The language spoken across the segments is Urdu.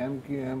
MQM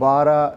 12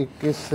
21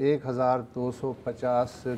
1250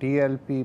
TLP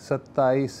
27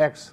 X,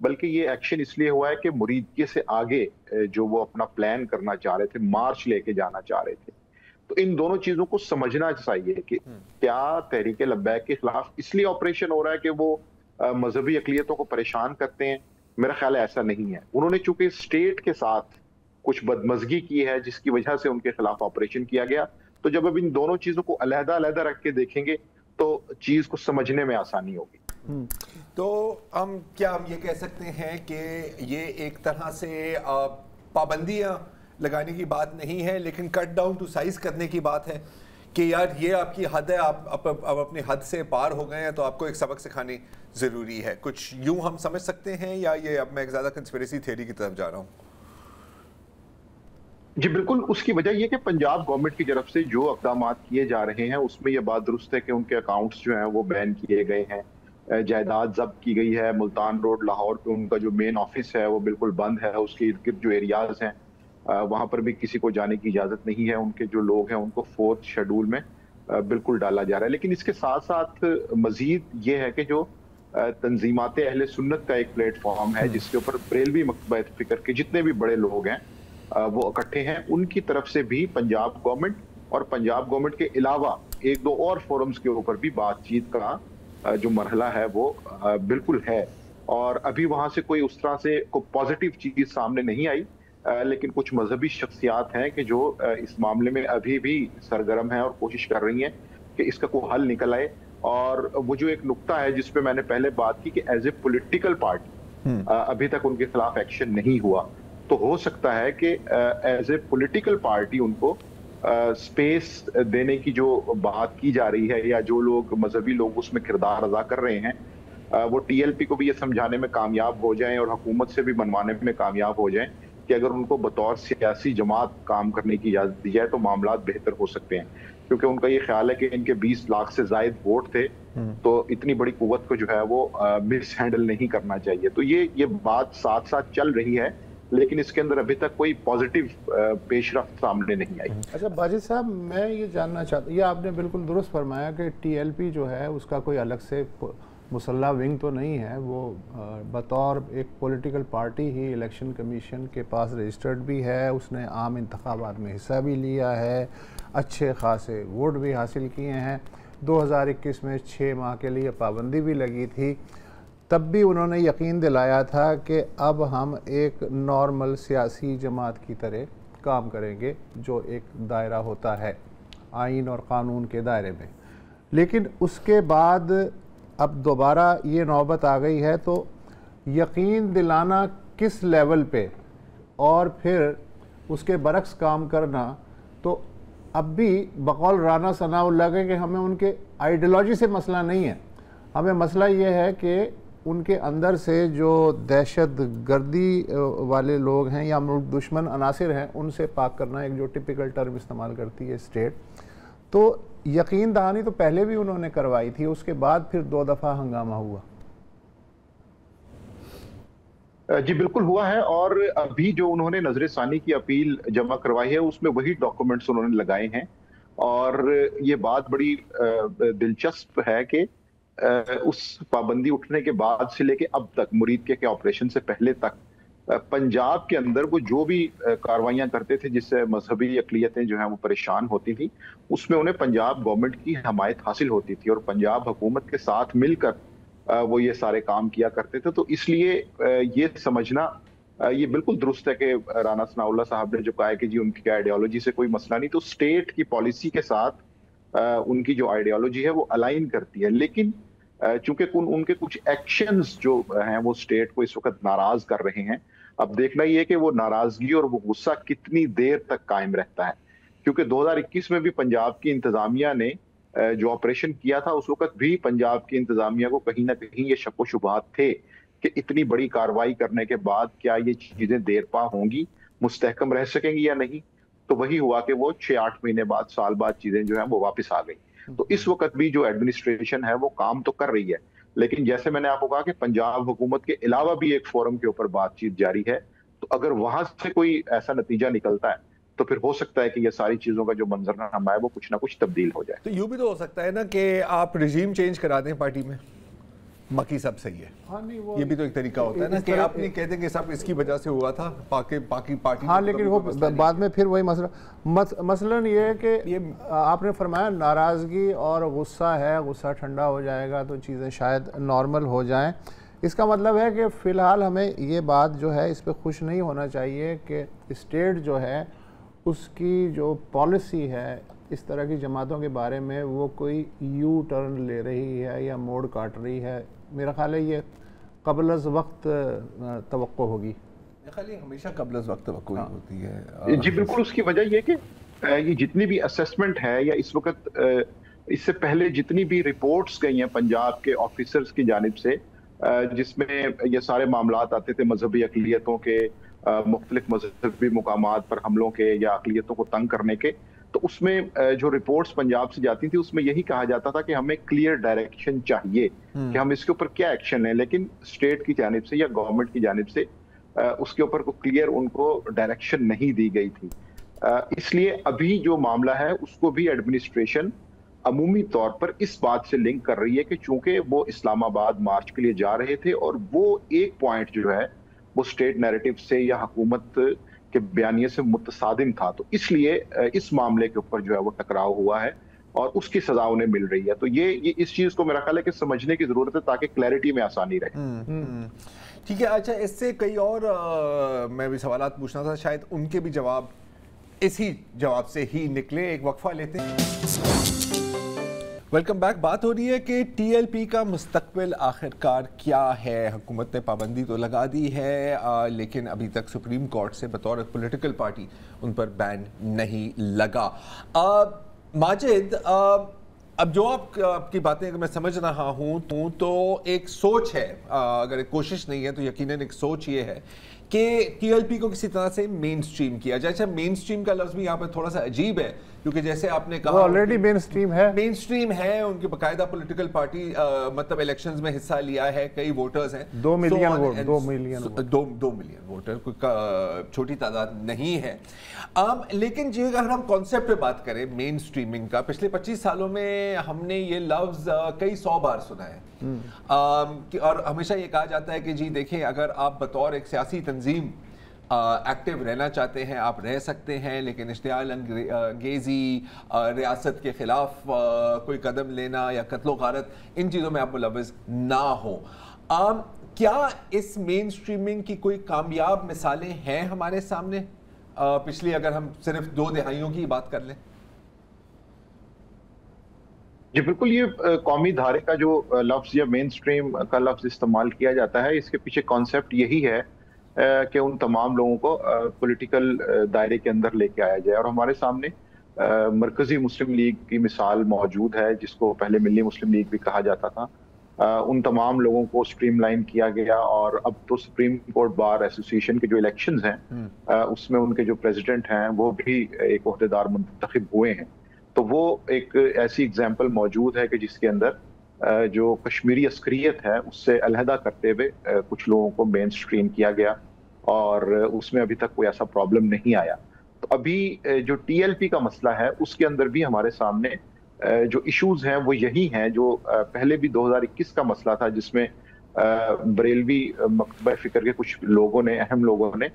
بلکہ یہ ایکشن اس لیے ہوا ہے کہ مریدیے سے آگے جو وہ اپنا پلان کرنا چاہ رہے تھے، مارچ لے کے جانا چاہ رہے تھے. تو ان دونوں چیزوں کو سمجھنا چاہیے کہ کیا تحریک لبیک کے خلاف اس لیے آپریشن ہو رہا ہے کہ وہ مذہبی اقلیتوں کو پریشان کرتے ہیں. میرا خیال ہے ایسا نہیں ہے. انہوں نے چونکہ اسٹیٹ کے ساتھ کچھ بدمزگی کی ہے جس کی وجہ سے ان کے خلاف آپریشن کیا گیا. تو جب اب ان دونوں چیزوں کو علیحدہ علیحدہ رکھ کے دیکھیں گے تو چیز کو سمجھنے میں آسانی ہوگی. تو کیا ہم یہ کہہ سکتے ہیں کہ یہ ایک طرح سے پابندیاں لگانے کی بات نہیں ہے لیکن کٹ ڈاؤن ٹو سائز کرنے کی بات ہے کہ یار یہ آپ کی حد ہے، آپ اب اپنی حد سے پار ہو گئے ہیں تو آپ کو ایک سبق سکھانی ضروری ہے، کچھ یوں ہم سمجھ سکتے ہیں؟ یا یہ اب میں ایک زیادہ کنسپیریسی تھیوری کی طرف جا رہا ہوں؟ جی بالکل، اس کی وجہ یہ کہ پنجاب گورنمنٹ کی طرف سے جو اقدامات کیے جا رہے ہیں اس میں یہ بات درست ہے کہ ان کے اکاؤنٹس جو ہیں وہ بین کیے گئے ہیں، جائیداد ضبط کی گئی ہے. ملتان روڈ لاہور پہ ان کا جو مین آفس ہے وہ بالکل بند ہے. اس کے ارد گرد جو ایریاز ہیں وہاں پر بھی کسی کو جانے کی اجازت نہیں ہے. ان کے جو لوگ ہیں ان کو 4th شیڈول میں بالکل ڈالا جا رہا ہے. لیکن اس کے ساتھ ساتھ مزید یہ ہے کہ جو تنظیمات اہل سنت کا ایک پلیٹ فارم ہے جس کے اوپر بریلوی مکتبہ فکر کے جتنے بھی بڑے لوگ ہیں وہ اکٹھے ہیں، ان کی طرف سے بھی پنجاب گورنمنٹ اور پنجاب گورنمنٹ کے علاوہ ایک دو اور فورمز کے اوپر بھی بات چیت کا جو مرحلہ ہے وہ بالکل ہے. اور ابھی وہاں سے کوئی اس طرح سے کوئی پازیٹیو چیز سامنے نہیں آئی، لیکن کچھ مذہبی شخصیات ہیں کہ جو اس معاملے میں ابھی بھی سرگرم ہیں اور کوشش کر رہی ہیں کہ اس کا کوئی حل نکل آئے. اور وہ جو ایک نقطہ ہے جس پہ میں نے پہلے بات کی کہ ایز اے پولیٹیکل پارٹی ابھی تک ان کے خلاف ایکشن نہیں ہوا، تو ہو سکتا ہے کہ ایز اے پولیٹیکل پارٹی ان کو سپیس دینے کی جو بات کی جا رہی ہے یا جو لوگ مذہبی لوگ اس میں کردار ادا کر رہے ہیں وہ ٹی ایل پی کو بھی یہ سمجھانے میں کامیاب ہو جائیں اور حکومت سے بھی منوانے میں کامیاب ہو جائیں کہ اگر ان کو بطور سیاسی جماعت کام کرنے کی اجازت دی جائے تو معاملات بہتر ہو سکتے ہیں. کیونکہ ان کا یہ خیال ہے کہ ان کے 20 لاکھ سے زائد ووٹ تھے تو اتنی بڑی قوت کو جو ہے وہ مس ہینڈل نہیں کرنا چاہیے. تو یہ بات ساتھ ساتھ چل رہی ہے لیکن اس کے اندر ابھی تک کوئی پازیٹیو پیش رفت سامنے نہیں آئی. اچھا باجد صاحب، میں یہ جاننا چاہتا ہوں، یہ آپ نے بالکل درست فرمایا کہ ٹی ایل پی جو ہے اس کا کوئی الگ سے مسلح ونگ تو نہیں ہے، وہ بطور ایک پولیٹیکل پارٹی ہی الیکشن کمیشن کے پاس رجسٹرڈ بھی ہے، اس نے عام انتخابات میں حصہ بھی لیا ہے، اچھے خاصے ووٹ بھی حاصل کیے ہیں. 2021 میں 6 ماہ کے لیے پابندی بھی لگی تھی، تب بھی انہوں نے یقین دلایا تھا کہ اب ہم ایک نارمل سیاسی جماعت کی طرح کام کریں گے جو ایک دائرہ ہوتا ہے آئین اور قانون کے دائرے میں. لیکن اس کے بعد اب دوبارہ یہ نوبت آ گئی ہے، تو یقین دلانا کس لیول پہ اور پھر اس کے برعکس کام کرنا، تو اب بھی بقول رانا ثناء اللہ کے کہ ہمیں ان کے آئیڈیالوجی سے مسئلہ نہیں ہے، ہمیں مسئلہ یہ ہے کہ ان کے اندر سے جو دہشت گردی والے لوگ ہیں یا ملک دشمن عناصر ہیں ان سے پاک کرنا، ایک جو ٹپیکل ٹرم استعمال کرتی ہے اسٹیٹ. تو یقین دہانی تو پہلے بھی انہوں نے کروائی تھی، اس کے بعد پھر 2 دفعہ ہنگامہ ہوا. جی بالکل ہوا ہے، اور ابھی جو انہوں نے نظر ثانی کی اپیل جمع کروائی ہے اس میں وہی ڈاکومنٹس انہوں نے لگائے ہیں. اور یہ بات بڑی دلچسپ ہے کہ اس پابندی اٹھنے کے بعد سے لے کے اب تک، مرید کے آپریشن سے پہلے تک، پنجاب کے اندر وہ جو بھی کاروائیاں کرتے تھے جس سے مذہبی اقلیتیں جو ہیں وہ پریشان ہوتی تھی، اس میں انہیں پنجاب گورنمنٹ کی حمایت حاصل ہوتی تھی اور پنجاب حکومت کے ساتھ مل کر وہ یہ سارے کام کیا کرتے تھے. تو اس لیے یہ سمجھنا یہ بالکل درست ہے کہ رانا ثناء اللہ صاحب نے جو کہا ہے کہ جی ان کی آئیڈیالوجی سے کوئی مسئلہ نہیں، تو اسٹیٹ کی پالیسی کے ساتھ ان کی جو آئیڈیالوجی ہے وہ الائن کرتی ہے. لیکن چونکہ ان کے کچھ ایکشنز جو ہیں وہ اسٹیٹ کو اس وقت ناراض کر رہے ہیں، اب دیکھنا یہ کہ وہ ناراضگی اور وہ غصہ کتنی دیر تک قائم رہتا ہے. کیونکہ 2021 میں بھی پنجاب کی انتظامیہ نے جو آپریشن کیا تھا اس وقت بھی پنجاب کی انتظامیہ کو کہیں نہ کہیں یہ شک و شبہات تھے کہ اتنی بڑی کارروائی کرنے کے بعد کیا یہ چیزیں دیر پا ہوں گی، مستحکم رہ سکیں گی یا نہیں. تو وہی ہوا کہ وہ 6-8 مہینے بعد، سال بعد چیزیں جو ہیں وہ واپس آ گئی. تو اس وقت بھی جو ایڈمنسٹریشن ہے وہ کام تو کر رہی ہے، لیکن جیسے میں نے آپ کو کہا کہ پنجاب حکومت کے علاوہ بھی ایک فورم کے اوپر بات چیت جاری ہے. تو اگر وہاں سے کوئی ایسا نتیجہ نکلتا ہے تو پھر ہو سکتا ہے کہ یہ ساری چیزوں کا جو منظرنامہ ہے وہ کچھ نہ کچھ تبدیل ہو جائے. تو یوں بھی تو ہو سکتا ہے نا کہ آپ رجیم چینج کرا دیں پارٹی میں. باقی سب صحیح ہے. ہاں نہیں وہ یہ بھی تو ایک طریقہ ہوتا ہے نا کہ آپ نہیں کہتے کہ سب اس کی وجہ سے ہوا تھا باقی پارٹی. ہاں لیکن وہ بعد میں پھر وہی مثلاً یہ ہے کہ آپ نے فرمایا ناراضگی اور غصہ ہے, غصہ ٹھنڈا ہو جائے گا تو چیزیں شاید نارمل ہو جائیں. اس کا مطلب ہے کہ فی الحال ہمیں یہ بات جو ہے اس پہ خوش نہیں ہونا چاہیے کہ اسٹیٹ جو ہے اس کی جو پالیسی ہے اس طرح کی جماعتوں کے بارے میں وہ کوئی یو ٹرن لے رہی ہے یا موڑ کاٹ رہی ہے. میرا خیال ہے یہ قبل از وقت توقع ہوگی. خالی ہمیشہ قبل از وقت توقع ہوتی ہے. جی بالکل, اس کی وجہ یہ کہ یہ جتنی بھی اسیسمنٹ ہے یا اس وقت اس سے پہلے جتنی بھی رپورٹس گئی ہیں پنجاب کے آفیسرز کی جانب سے جس میں یہ سارے معاملات آتے تھے مذہبی اقلیتوں کے, مختلف مذہبی مقامات پر حملوں کے یا اقلیتوں کو تنگ کرنے کے, تو اس میں جو رپورٹس پنجاب سے جاتی تھی اس میں یہی کہا جاتا تھا کہ ہمیں کلیئر ڈائریکشن چاہیے کہ ہم اس کے اوپر کیا ایکشن ہے, لیکن اسٹیٹ کی جانب سے یا گورنمنٹ کی جانب سے اس کے اوپر کوئی کلیئر ان کو ڈائریکشن نہیں دی گئی تھی. اس لیے ابھی جو معاملہ ہے اس کو بھی ایڈمنسٹریشن عمومی طور پر اس بات سے لنک کر رہی ہے کہ چونکہ وہ اسلام آباد مارچ کے لیے جا رہے تھے اور وہ ایک پوائنٹ جو ہے وہ اسٹیٹ نیریٹو سے یا حکومت کے بیانیے سے متصادم تھا, تو اس لیے اس معاملے کے اوپر جو ہے وہ ٹکراؤ ہوا ہے اور اس کی سزا انہیں مل رہی ہے. تو یہ اس چیز کو میرا خیال ہے کہ سمجھنے کی ضرورت ہے تاکہ کلیئرٹی میں آسانی رہے. ٹھیک ہے. اچھا, اس سے کئی اور میں بھی سوالات پوچھنا تھا, شاید ان کے بھی جواب اسی جواب سے ہی نکلے. ایک وقفہ لیتے ہیں. Welcome back. بات ہو رہی ہے کہ ٹی ایل پی کا مستقبل آخرکار کیا ہے. حکومت نے پابندی تو لگا دی ہے لیکن ابھی تک سپریم کورٹ سے بطور پولیٹیکل پارٹی ان پر بین نہیں لگا. ماجد, اب جو آپ کی باتیں اگر میں سمجھ رہا ہوں تو ایک سوچ ہے, اگر ایک کوشش نہیں ہے تو یقیناً ایک سوچ یہ ہے کہ ٹی ایل پی کو کسی طرح سے مین سٹریم کیا جائے. اچھا, مین سٹریم کا لفظ بھی یہاں پہ تھوڑا سا عجیب ہے کیونکہ جیسے آپ نے کہا وہ آلریڈی مین سٹریم ہے. مین سٹریم ہے, ان کی باقاعدہ پولیٹیکل پارٹی مطلب الیکشنز میں حصہ لیا ہے, کئی ووٹرز ہیں, 2 ملین ووٹر, کوئی چھوٹی تعداد نہیں ہے. لیکن جی اگر ہم کانسیپٹ پہ بات کریں مین سٹریمنگ کا, پچھلے 25 سالوں میں ہم نے یہ لفظ کئی 100 بار سنا ہے اور ہمیشہ یہ کہا جاتا ہے کہ جی دیکھیں اگر آپ بطور ایک سیاسی تنظیم ایکٹیو رہنا چاہتے ہیں آپ رہ سکتے ہیں, لیکن اشتعال انگیزی, ریاست کے خلاف کوئی قدم لینا یا قتل و غارت, ان چیزوں میں آپ ملوث نہ ہو. کیا اس مین سٹریمنگ کی کوئی کامیاب مثالیں ہیں ہمارے سامنے پچھلی, اگر ہم صرف 2 دہائیوں کی بات کر لیں؟ جی بالکل, یہ قومی دھارے کا جو لفظ یا مین سٹریم کا لفظ استعمال کیا جاتا ہے, اس کے پیچھے کانسیپٹ یہی ہے کہ ان تمام لوگوں کو پولیٹیکل دائرے کے اندر لے کے آیا جائے. اور ہمارے سامنے مرکزی مسلم لیگ کی مثال موجود ہے جس کو پہلے ملی مسلم لیگ بھی کہا جاتا تھا. ان تمام لوگوں کو سٹریم لائن کیا گیا اور اب تو سپریم کورٹ بار ایسوسیشن کے جو الیکشنز ہیں اس میں ان کے جو پریزیڈنٹ ہیں وہ بھی ایک عہدیدار منتخب ہوئے ہیں. تو وہ ایک ایسی اگزامپل موجود ہے کہ جس کے اندر جو کشمیری عسکریت ہے اس سے علیحدہ کرتے ہوئے کچھ لوگوں کو مین سٹریم کیا گیا اور اس میں ابھی تک کوئی ایسا پرابلم نہیں آیا. تو ابھی جو ٹی ایل پی کا مسئلہ ہے اس کے اندر بھی ہمارے سامنے جو ایشوز ہیں وہ یہی ہیں جو پہلے بھی 2021 کا مسئلہ تھا جس میں بریلوی مکتبہ فکر کے کچھ لوگوں نے, اہم لوگوں نے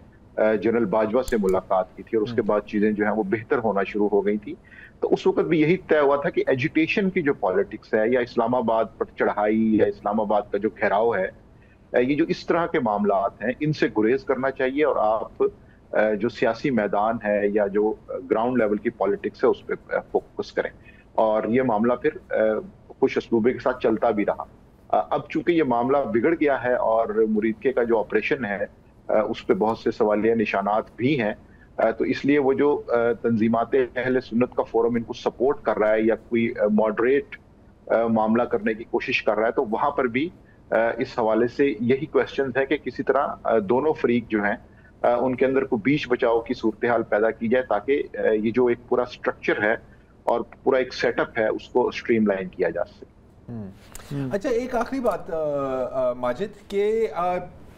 جنرل باجوہ سے ملاقات کی تھی اور اس کے بعد چیزیں جو ہیں وہ بہتر ہونا شروع ہو گئی تھی. تو اس وقت بھی یہی طے ہوا تھا کہ ایجوٹیشن کی جو پالیٹکس ہے یا اسلام آباد پر چڑھائی یا اسلام آباد کا جو گھیراؤ ہے, یہ جو اس طرح کے معاملات ہیں ان سے گریز کرنا چاہیے اور آپ جو سیاسی میدان ہے یا جو گراؤنڈ لیول کی پالیٹکس ہے اس پہ فوکس کریں. اور یہ معاملہ پھر خوش اسلوبے کے ساتھ چلتا بھی رہا. اب چونکہ یہ معاملہ بگڑ گیا ہے اور مریدکے کا جو آپریشن ہے اس پہ بہت سے سوالیہ نشانات بھی ہیں, تو اس لیے وہ جو تنظیمات اہل سنت کا فورم ان کو سپورٹ کر رہا ہے یا کوئی ماڈریٹ معاملہ کرنے کی کوشش کر رہا ہے, تو وہاں پر بھی اس حوالے سے یہی کویسچنز ہے کہ کسی طرح دونوں فریق جو ہیں ان کے اندر کو بیچ بچاؤ کی صورتحال پیدا کی جائے تاکہ یہ جو ایک پورا سٹرکچر ہے اور پورا ایک سیٹ اپ ہے اس کو سٹریم لائن کیا جا سکے. اچھا, ایک آخری بات ماجد, کہ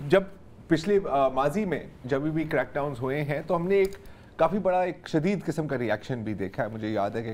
جب پچھلے ماضی میں جب بھی کریک ڈاؤنز ہوئے ہیں تو ہم نے ایک کافی بڑا ایک شدید قسم کا ریاکشن بھی دیکھا ہے. مجھے یاد ہے کہ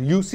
UC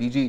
DG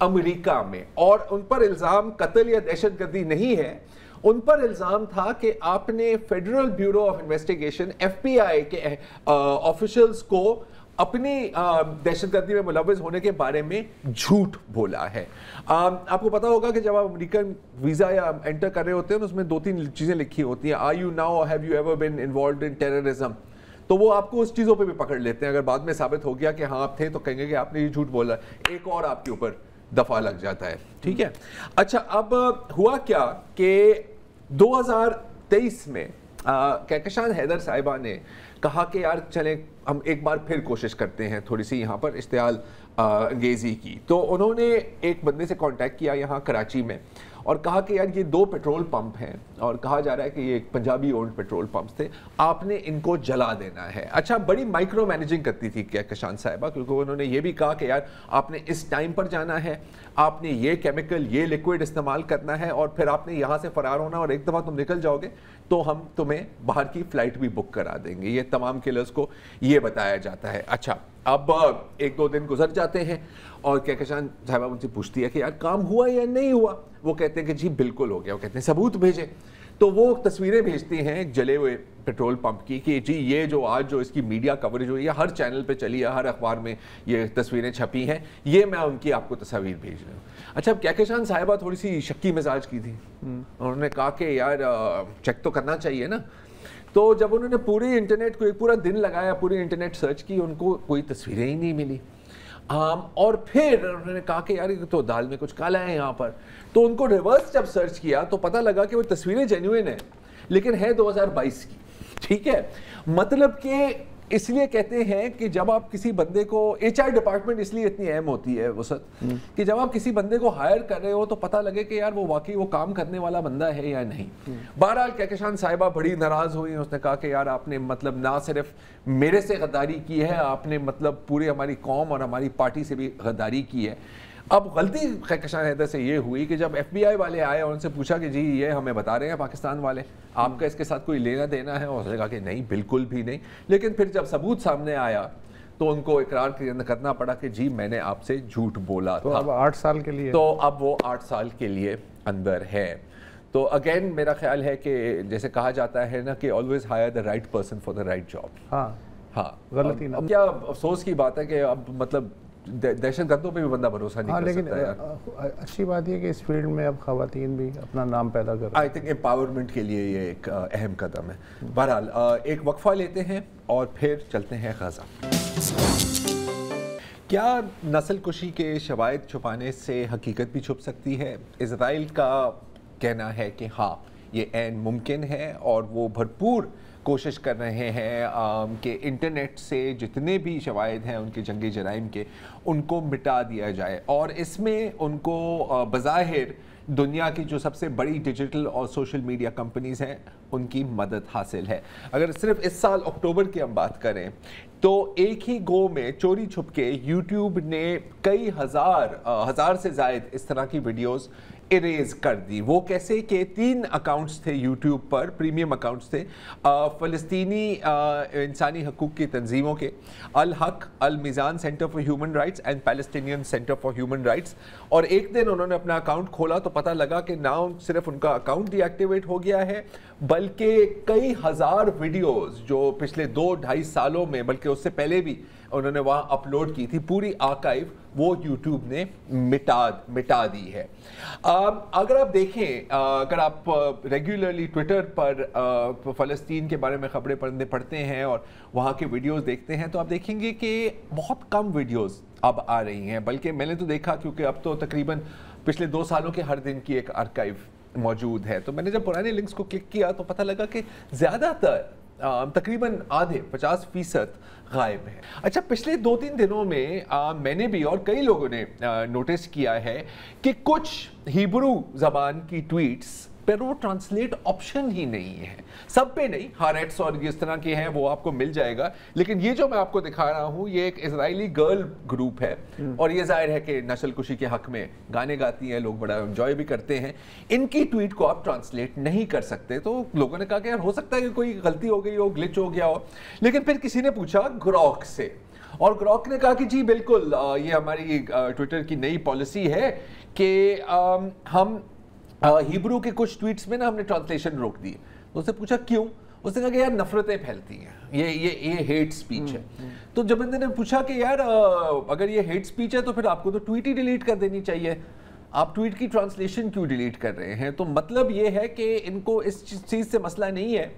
امریکہ میں, اور ان پر الزام قتل یا دہشت گردی نہیں ہے, ان پر الزام تھا کہ آپ نے federal bureau of investigation FBI کے آفیشلز کو اپنی دہشت گردی میں ملوث ہونے کے بارے میں جھوٹ بولا ہے. آپ کو پتا ہوگا کہ جب آپ امریکن ویزا یا انٹر کر رہے ہوتے ہیں اس میں 2-3 چیزیں لکھی ہوتی ہیں, are you now have you ever been involved in terrorism, تو وہ آپ کو اس چیزوں پہ بھی پکڑ لیتے ہیں. اگر بعد میں ثابت ہو گیا کہ ہاں آپ تھے تو کہیں گے کہ آپ نے یہ جھوٹ بولا, ایک اور آپ کے اوپر دفعہ لگ جاتا ہے. ٹھیک ہے, اچھا اب ہوا کیا کہ 2023 میں کہکشان حیدر صاحبہ نے کہا کہ یار چلیں ہم ایک بار پھر کوشش کرتے ہیں تھوڑی سی یہاں پر اشتعال انگیزی کی. تو انہوں نے ایک بندے سے کانٹیکٹ کیا یہاں کراچی میں اور کہا کہ یار یہ 2 پیٹرول پمپ ہیں اور کہا جا رہا ہے کہ یہ ایک پنجابی اونڈ پیٹرول پمپس تھے, آپ نے ان کو جلا دینا ہے. اچھا بڑی مائکرو مینیجنگ کرتی تھی کہکشان صاحبہ, کیونکہ انہوں نے یہ بھی کہا کہ یار آپ نے اس ٹائم پر جانا ہے, آپ نے یہ کیمیکل یہ لیکوڈ استعمال کرنا ہے اور پھر آپ نے یہاں سے فرار ہونا, اور ایک دفعہ تم نکل جاؤ گے تو ہم تمہیں باہر کی فلائٹ بھی بک کرا دیں گے. یہ تمام کلرز کو یہ بتایا جاتا ہے. اچھا اب 1-2 دن گزر جاتے ہیں اور کہکشان صاحبہ ان سے پوچھتی ہے کہ یار کام ہوا یا نہیں ہوا, وہ کہتے ہیں کہ جی بالکل ہو گیا. وہ کہتے ہیں ثبوت بھیجیں, تو وہ تصویریں بھیجتی ہیں ایک جلے ہوئے پیٹرول پمپ کی کہ جی یہ جو آج جو اس کی میڈیا کوریج ہوئی ہے, ہر چینل پہ چلی ہے, ہر اخبار میں یہ تصویریں چھپی ہیں, یہ میں ان کی آپ کو تصاویر بھیج رہا ہوں. اچھا اب کہکشان صاحبہ تھوڑی سی شکی مزاج کی تھی, انہوں نے کہا کہ یار چیک تو کرنا چاہیے نا. تو جب انہوں نے پوری انٹرنیٹ کو ایک پورا دن لگایا, پوری انٹرنیٹ سرچ کی, ان کو کوئی تصویریں ہی نہیں ملی. اور پھر انہوں نے کہا کہ یار تو دال میں کچھ کالا ہے یہاں پر. تو ان کو ریورس جب سرچ کیا تو پتہ لگا کہ وہ تصویریں جینوئن ہیں لیکن ہے 2022 کی. ٹھیک ہے, مطلب کہ اس لیے کہتے ہیں کہ جب آپ کسی بندے کو, HR ڈپارٹمنٹ اس لیے اتنی اہم ہوتی ہے وسعت, کہ جب آپ کسی بندے کو ہائر کر رہے ہو تو پتہ لگے کہ یار وہ واقعی وہ کام کرنے والا بندہ ہے یا نہیں. بہرحال کہکشان صاحبہ بڑی ناراض ہوئی, اس نے کہا کہ یار آپ نے مطلب نہ صرف میرے سے غداری کی ہے, آپ نے مطلب پوری ہماری قوم اور ہماری پارٹی سے بھی غداری کی ہے. اب غلطی کہکشان حیدر سے یہ ہوئی کہ جب FBI والے آئے اور ان سے پوچھا کہ جی یہ ہمیں بتا رہے ہیں پاکستان والے, آپ کا اس کے ساتھ کوئی لینا دینا ہے, اور اس نے کہا کہ نہیں بالکل بھی نہیں. لیکن پھر جب ثبوت سامنے آیا تو ان کو اقرار کرنا پڑا کہ جی میں نے آپ سے جھوٹ بولا تھا. تو اب 8 سال کے لیے, تو اب وہ 8 سال کے لیے اندر ہے. تو اگین میرا خیال ہے کہ جیسے کہا جاتا ہے نا کہ always hire the right person for the right job. ہاں غلطی نہ. کیا افسوس کی بات ہے کہ اب مطلب دہشت گردوں پہ بھی بندہ بھروسہ نہیں کر سکتا. لیکن اچھی بات یہ کہ اس فیلڈ میں اب خواتین بھی اپنا نام پیدا کر رہی ہیں. آئی تھنک امپاورمنٹ کے لیے یہ ایک اہم قدم ہے. بہرحال ایک وقفہ لیتے ہیں اور پھر چلتے ہیں غزہ. کیا نسل کشی کے شواہد چھپانے سے حقیقت بھی چھپ سکتی ہے؟ اسرائیل کا کہنا ہے کہ ہاں یہ عین ممکن ہے, اور وہ بھرپور کوشش کر رہے ہیں کہ انٹرنیٹ سے جتنے بھی شواہد ہیں ان کے جنگی جرائم کے, ان کو مٹا دیا جائے. اور اس میں ان کو بظاہر دنیا کی جو سب سے بڑی ڈیجیٹل اور سوشل میڈیا کمپنیز ہیں ان کی مدد حاصل ہے. اگر صرف اس سال اکتوبر کی ہم بات کریں تو ایک ہی گو میں چوری چھپ کے یوٹیوب نے کئی ہزار سے زائد اس طرح کی ویڈیوز اریز کر دی. وہ کیسے کہ 3 اکاؤنٹس تھے یوٹیوب پر, پریمیم اکاؤنٹس تھے فلسطینی انسانی حقوق کی تنظیموں کے, الحق, المیزان centre for human rights and Palestinian centre for human rights. اور ایک دن انہوں نے اپنا اکاؤنٹ کھولا تو پتہ لگا کہ نہ صرف ان کا اکاؤنٹ ڈی ایکٹیویٹ ہو گیا ہے بلکہ کئی ہزار ویڈیوز جو پچھلے 2-2.5 سالوں میں, بلکہ اس سے پہلے بھی انہوں نے وہاں اپلوڈ کی تھی, پوری آرکائیو وہ یوٹیوب نے مٹا دی ہے. اگر آپ دیکھیں, اگر آپ ریگولرلی ٹویٹر پر فلسطین کے بارے میں خبریں پڑھتے ہیں اور وہاں کے ویڈیوز دیکھتے ہیں تو آپ دیکھیں گے کہ بہت کم ویڈیوز اب آ رہی ہیں. بلکہ میں نے تو دیکھا, کیونکہ اب تو تقریباً پچھلے 2 سالوں کے ہر دن کی ایک آرکائیو موجود ہے, تو میں نے جب پرانے لنکس کو کلک کیا تو پتہ لگا کہ زیادہ تر تقریباً آدھے 50% غائب ہے. اچھا پچھلے 2-3 دنوں میں نے بھی اور کئی لوگوں نے نوٹس کیا ہے کہ کچھ ہیبرو زبان کی ٹویٹس پر وہ ٹرانسلیٹ آپشن ہی نہیں ہے. سب پہ نہیں, ہاریٹس اور اس طرح کے ہیں وہ آپ کو مل جائے گا, لیکن یہ جو میں آپ کو دکھا رہا ہوں یہ ایک اسرائیلی گرل گروپ ہے, اور یہ ظاہر ہے کہ نسل کشی کے حق میں گانے گاتی ہیں, لوگ بڑا انجوائے بھی کرتے ہیں. ان کی ٹویٹ کو آپ ٹرانسلیٹ نہیں کر سکتے, تو لوگوں نے کہا کہ یار ہو سکتا ہے کہ کوئی غلطی ہو گئی ہو, گلچ ہو گیا ہو. لیکن پھر کسی نے پوچھا گروک سے, اور گروک نے کہا کہ جی بالکل یہ ہماری ٹویٹر کی نئی پالیسی ہے کہ ہم ہیبرو کے کچھ ٹویٹس میں نا ہم نے ٹرانسلیشن روک دی. اس سے پوچھا کیوں؟ اس نے کہا کہ یار نفرتیں پھیلتی ہیں, یہ ہیٹ سپیچ ہے. تو جب بندے نے پوچھا کہ یار اگر یہ ہیٹ سپیچ ہے تو پھر آپ کو تو ٹویٹ ہی ڈیلیٹ کر دینی چاہیے, آپ ٹویٹ کی ٹرانسلیشن کیوں ڈیلیٹ کر رہے ہیں؟ تو مطلب یہ ہے کہ ان کو اس چیز سے مسئلہ نہیں ہے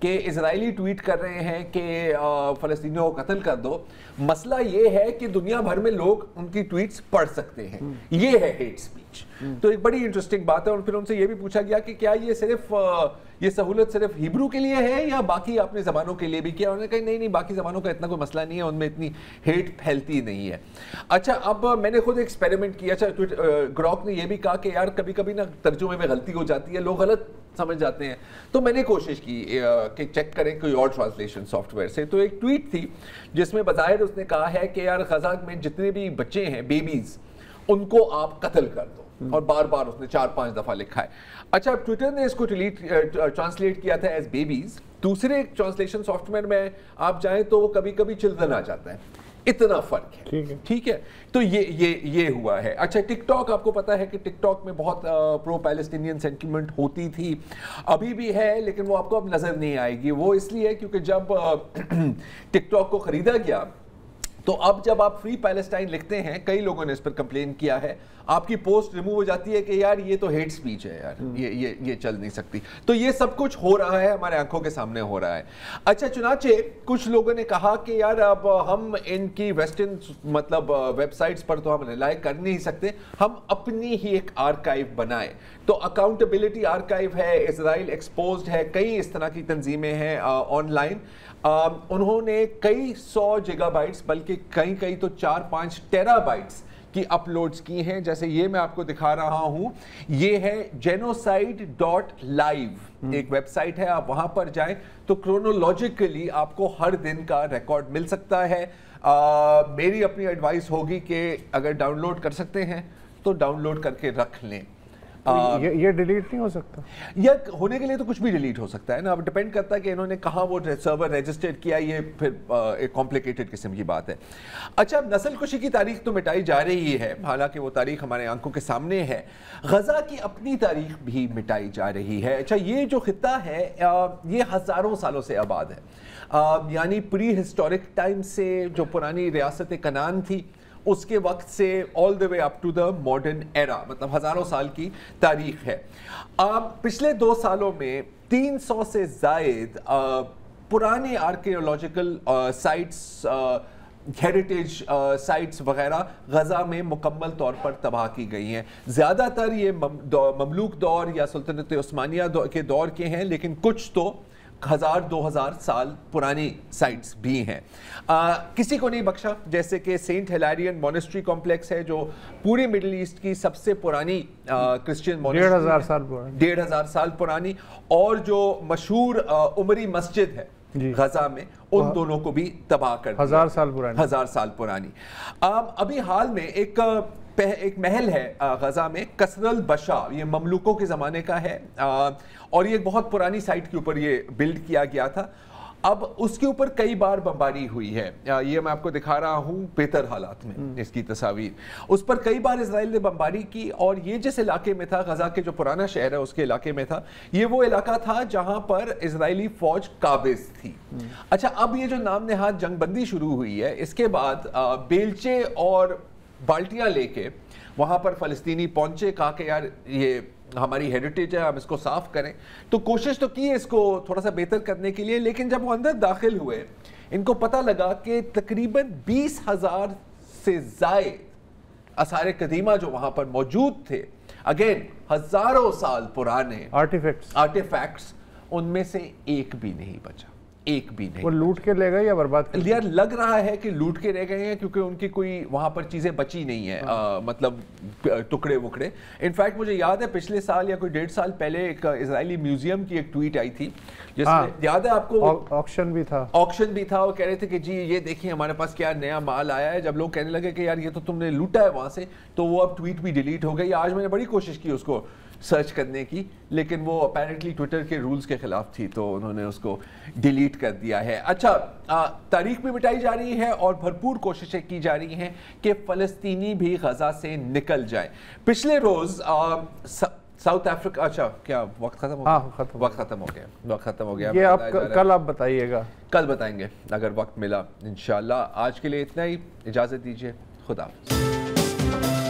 کہ اسرائیلی ٹویٹ کر رہے ہیں کہ فلسطینیوں کو قتل کر دو, مسئلہ یہ ہے کہ دنیا بھر میں لوگ ان کی ٹویٹس پڑھ سکتے ہیں, یہ ہے ہیٹ سپیچ. تو ایک بڑی انٹرسٹنگ بات ہے. اور پھر ان سے یہ بھی پوچھا گیا کہ کیا یہ سہولت صرف ہیبرو کے لیے ہے یا باقی اپنی زبانوں کے لیے بھی کیا؟ انہوں نے کہا نہیں باقی زبانوں کا اتنا کوئی مسئلہ نہیں ہے, ان میں اتنی ہیٹ پھیلتی نہیں ہے. اچھا اب میں نے خود ایکسپیریمنٹ کیا. اچھا گروک نے یہ بھی کہا کہ یار کبھی کبھی نا ترجمے میں غلطی ہو جاتی ہے, لوگ غلط سمجھ جاتے ہیں. تو میں نے کوشش کی کہ چیک کریں کوئی اور ٹرانسلیشن سافٹ ویئر سے. تو ایک ٹویٹ تھی جس میں بظاہر اس نے کہا ہے کہ یار غزہ میں جتنے بھی بچے ہیں بیبیز ان کو آپ قتل کر دو, اور بار بار اس نے 4-5 دفعہ لکھا ہے. اچھا اب ٹویٹر نے اس کو ٹرانسلیٹ کیا تھا ایز بیبیز. دوسرے ٹرانسلیشن سافٹ ویئر میں آپ جائیں تو وہ کبھی کبھی چلڈرن آ جاتا ہے. اتنا فرق ہے, ٹھیک ہے. تو یہ ہوا ہے. اچھا ٹک ٹاک, آپ کو پتا ہے کہ ٹک ٹاک میں بہت پرو پیلسٹینین سینٹیمنٹ ہوتی تھی, ابھی بھی ہے, لیکن وہ آپ کو اب نظر نہیں آئے گی. وہ اس لیے کیونکہ جب ٹک ٹاک کو خریدا گیا تو اب جب آپ فری پیلسٹائن لکھتے ہیں, کئی لوگوں نے اس پر کمپلین کیا ہے, آپ کی پوسٹ ریموو ہو جاتی ہے کہ یار یہ تو ہیٹ سپیچ ہے یار, یہ چل نہیں سکتی. تو یہ سب کچھ ہو رہا ہے, ہمارے آنکھوں کے سامنے ہو رہا ہے. اچھا چنانچہ کچھ لوگوں نے کہا کہ یار اب ہم ان کی ویسٹرن مطلب ویب سائٹس پر تو ہم ریلائی کر نہیں سکتے, ہم اپنی ہی ایک آرکائیو بنائیں. تو اکاؤنٹیبلٹی آرکائیو ہے, اسرائیل ایکسپوزڈ ہے, کئی اس طرح کی تنظیمیں ہیں آن لائن. انہوں نے کئی 100 گیگا بائٹس بلکہ کئی تو 4-5 ٹیرا بائٹس کی اپلوڈز کی ہیں. جیسے یہ میں آپ کو دکھا رہا ہوں, یہ ہے genocide.live, ایک ویب سائٹ ہے, آپ وہاں پر جائیں تو کرونولوجیکلی آپ کو ہر دن کا ریکارڈ مل سکتا ہے. میری اپنی ایڈوائس ہوگی کہ اگر ڈاؤن لوڈ کر سکتے ہیں تو ڈاؤن لوڈ کر کے رکھ لیں. یہ ڈیلیٹ نہیں ہو سکتا؟ یا ہونے کے لیے تو کچھ بھی ڈیلیٹ ہو سکتا ہے نا, اب ڈیپینڈ کرتا ہے کہ انہوں نے کہاں وہ سرور رجسٹرڈ کیا, یہ پھر ایک کمپلیکیٹڈ قسم کی بات ہے. اچھا اب نسل کشی کی تاریخ تو مٹائی جا رہی ہے, حالانکہ وہ تاریخ ہمارے آنکھوں کے سامنے ہے. غزہ کی اپنی تاریخ بھی مٹائی جا رہی ہے. اچھا یہ جو خطہ ہے یہ ہزاروں سالوں سے آباد ہے, یعنی پری ہسٹورک ٹائم سے جو پرانی ریاست کنعان تھی اس کے وقت سے all the way up to the modern era, مطلب ہزاروں سال کی تاریخ ہے. پچھلے 2 سالوں میں 300 سے زائد پرانے آرکیولوجیکل سائٹس, ہیریٹیج سائٹس وغیرہ غزہ میں مکمل طور پر تباہ کی گئی ہیں. زیادہ تر یہ مملوک دور یا سلطنت عثمانیہ کے دور کے ہیں, لیکن کچھ تو 1000-2000 سال پرانی سائٹس بھی ہیں. کسی کو نہیں بخشا, جیسے کہ سینٹ ہیلاریئن مونسٹری کمپلیکس ہے جو پورے مڈل ایسٹ کی سب سے پرانی کرسچین مونسٹری, 1500 سال پرانی, اور جو مشہور عمری مسجد ہے غزہ میں, ان دونوں کو بھی تباہ کر دیا. 1000 سال پرانی. ابھی حال میں ایک محل ہے غزہ میں, قصر البشا, یہ مملوکوں کے زمانے کا ہے, اور یہ ایک بہت پرانی سائٹ کے اوپر یہ بلڈ کیا گیا تھا. اب اس کے اوپر کئی بار بمباری ہوئی ہے, یہ میں آپ کو دکھا رہا ہوں بہتر حالات میں اس کی تصاویر. اس پر کئی بار اسرائیل نے بمباری کی, اور یہ جس علاقے میں تھا, غزہ کے جو پرانا شہر ہے اس کے علاقے میں تھا, یہ وہ علاقہ تھا جہاں پر اسرائیلی فوج قابض تھی. اچھا اب یہ جو نام نہاد جنگ بندی شروع ہوئی ہے, اس کے بعد بیلچے اور بالٹیاں لے کے وہاں پر فلسطینی پہنچے, کہا کہ یار یہ ہماری ہیریٹیج ہے, ہم اس کو صاف کریں. تو کوشش تو کی اس کو تھوڑا سا بہتر کرنے کے لیے, لیکن جب وہ اندر داخل ہوئے ان کو پتہ لگا کہ تقریباً 20,000 سے زائد آثار قدیمہ جو وہاں پر موجود تھے, اگین ہزاروں سال پرانے آرٹیفیکٹس, ان میں سے ایک بھی نہیں بچا, ایک بھی نہیں. وہ لوٹ کے لے گئے یا برباد کر دیا؟ لگ رہا ہے کہ لوٹ کے رہ گئے ہیں, کیونکہ ان کی کوئی وہاں پر چیزیں بچی نہیں ہیں, مطلب ٹکڑے وکڑے. انفیکٹ مجھے یاد ہے پچھلے سال یا کوئی 1.5 سال پہلے ایک اسرائیلی میوزیم کی ایک ٹویٹ آئی تھی, جس میں یاد ہے آپ کو, آکشن بھی تھا, وہ کہہ رہے تھے کہ جی یہ دیکھیں ہمارے پاس کیا نیا مال آیا ہے. جب لوگ کہنے لگے کہ یار یہ تو تم نے لوٹا ہے وہاں سے, تو وہ اب ٹویٹ بھی ڈیلیٹ ہو گئی. آج میں نے بڑی کوشش کی اس کو سرچ کرنے کی، لیکن وہ اپیرنٹلی ٹویٹر کے رولز کے خلاف تھی تو انہوں نے اس کو ڈیلیٹ کر دیا ہے۔ اچھا، تاریخ بھی مٹائی جا رہی ہے اور بھرپور کوششیں کی جا رہی ہیں کہ فلسطینی بھی غزہ سے نکل جائیں۔ پچھلے روز ساؤتھ افریقہ، اچھا کیا وقت ختم ہو گیا؟ وقت ختم ہو گیا، یہ آپ کل آپ بتائیے گا، کل بتائیں گے اگر وقت ملا انشاءاللہ۔ آج کے لیے اتنا ہی، اجازت دیجیے، خدا حافظ۔